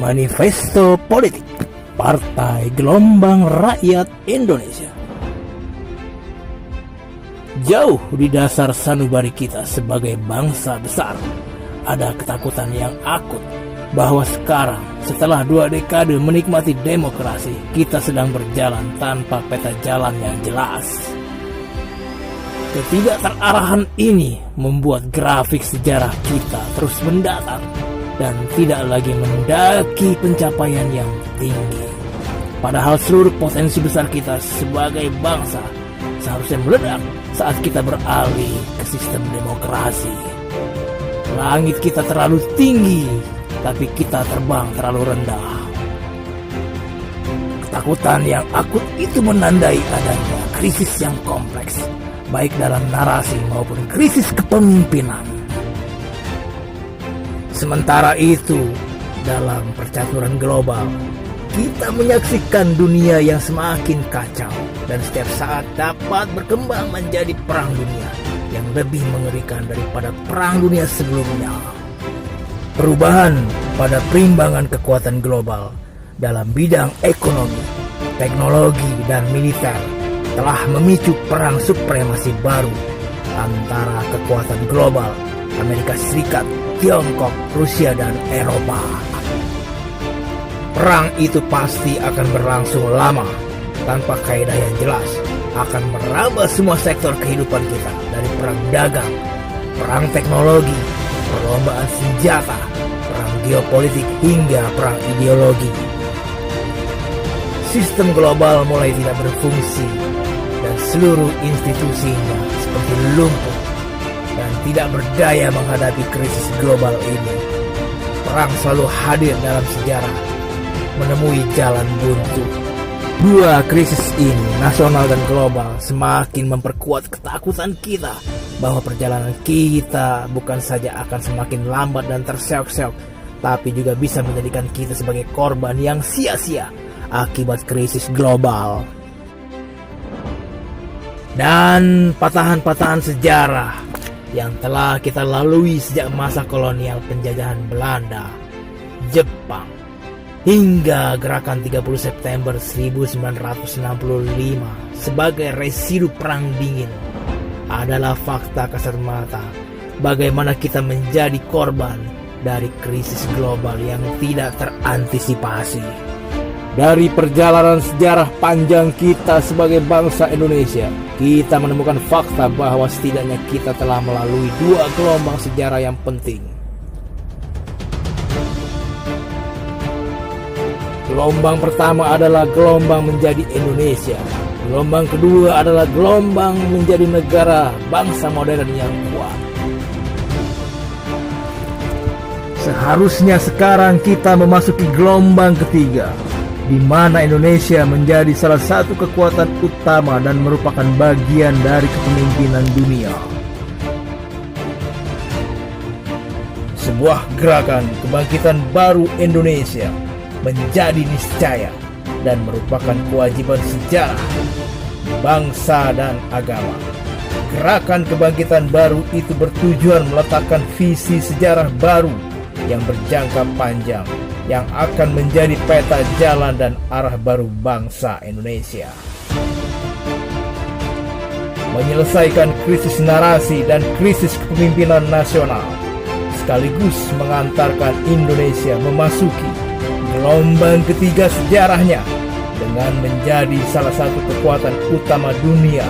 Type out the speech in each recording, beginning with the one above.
Manifesto Politik Partai Gelombang Rakyat Indonesia. Jauh di dasar sanubari kita sebagai bangsa besar, ada ketakutan yang akut bahwa sekarang setelah 2 dekade menikmati demokrasi, kita sedang berjalan tanpa peta jalan yang jelas. Ketidakterarahan ini membuat grafik sejarah kita terus mendatar dan tidak lagi mendaki pencapaian yang tinggi. Padahal seluruh potensi besar kita sebagai bangsa seharusnya meledak saat kita beralih ke sistem demokrasi. Langit kita terlalu tinggi, tapi kita terbang terlalu rendah. Ketakutan yang akut itu menandai adanya krisis yang kompleks, baik dalam narasi maupun krisis kepemimpinan. Sementara itu, dalam percaturan global, kita menyaksikan dunia yang semakin kacau dan setiap saat dapat berkembang menjadi perang dunia yang lebih mengerikan daripada perang dunia sebelumnya. Perubahan pada perimbangan kekuatan global dalam bidang ekonomi, teknologi, dan militer telah memicu perang supremasi baru antara kekuatan global Amerika Serikat, Tiongkok, Rusia, dan Eropa. Perang itu pasti akan berlangsung lama, tanpa kaidah yang jelas, akan merambah semua sektor kehidupan kita, dari perang dagang, perang teknologi, perlombaan senjata, perang geopolitik, hingga perang ideologi. Sistem global mulai tidak berfungsi, dan seluruh institusinya seperti lumpuh dan tidak berdaya menghadapi krisis global ini. Perang selalu hadir dalam sejarah, menemui jalan buntu. 2 krisis ini, nasional dan global, semakin memperkuat ketakutan kita bahwa perjalanan kita bukan saja akan semakin lambat dan terseok-seok, tapi juga bisa menjadikan kita sebagai korban yang sia-sia akibat krisis global. Dan patahan-patahan sejarah yang telah kita lalui sejak masa kolonial penjajahan Belanda, Jepang, hingga gerakan 30 September 1965 sebagai residu perang dingin adalah fakta kasat mata bagaimana kita menjadi korban dari krisis global yang tidak terantisipasi. Dari perjalanan sejarah panjang kita sebagai bangsa Indonesia, kita menemukan fakta bahwa setidaknya kita telah melalui 2 gelombang sejarah yang penting. Gelombang pertama adalah gelombang menjadi Indonesia. Gelombang kedua adalah gelombang menjadi negara bangsa modern yang kuat. Seharusnya sekarang kita memasuki gelombang ketiga, di mana Indonesia menjadi salah satu kekuatan utama dan merupakan bagian dari kepemimpinan dunia. Sebuah gerakan kebangkitan baru Indonesia menjadi niscaya dan merupakan kewajiban sejarah bangsa dan agama. Gerakan kebangkitan baru itu bertujuan meletakkan visi sejarah baru yang berjangka panjang, yang akan menjadi peta jalan dan arah baru bangsa Indonesia. Menyelesaikan krisis narasi dan krisis kepemimpinan nasional, sekaligus mengantarkan Indonesia memasuki gelombang ketiga sejarahnya dengan menjadi salah satu kekuatan utama dunia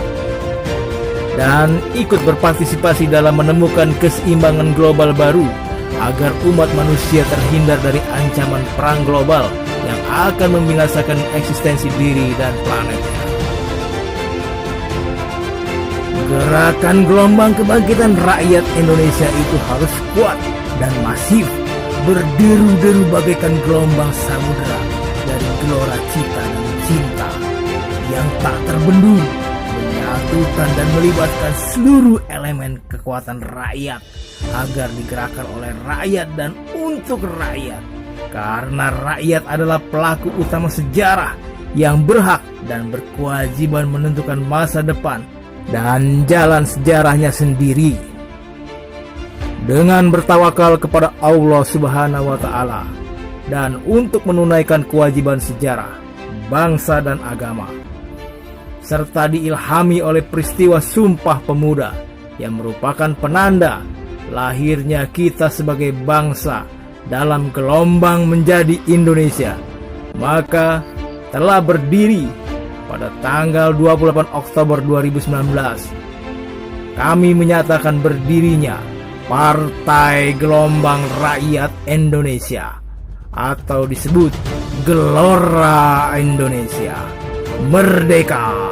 dan ikut berpartisipasi dalam menemukan keseimbangan global baru agar umat manusia terhindar dari ancaman perang global yang akan membinasakan eksistensi diri dan planetnya. Gerakan gelombang kebangkitan rakyat Indonesia itu harus kuat dan masif, berderu-deru bagaikan gelombang samudera dari gelora cita dan cinta yang tak terbendung, menyatukan dan melibatkan seluruh elemen kekuatan rakyat agar digerakkan oleh rakyat dan untuk rakyat, karena rakyat adalah pelaku utama sejarah yang berhak dan berkewajiban menentukan masa depan dan jalan sejarahnya sendiri. Dengan bertawakal kepada Allah Subhanahu wa Ta'ala dan untuk menunaikan kewajiban sejarah, bangsa dan agama, serta diilhami oleh peristiwa Sumpah Pemuda yang merupakan penanda lahirnya kita sebagai bangsa dalam gelombang menjadi Indonesia, maka telah berdiri pada tanggal 28 Oktober 2019 kami menyatakan berdirinya Partai Gelombang Rakyat Indonesia, atau disebut Gelora Indonesia Merdeka.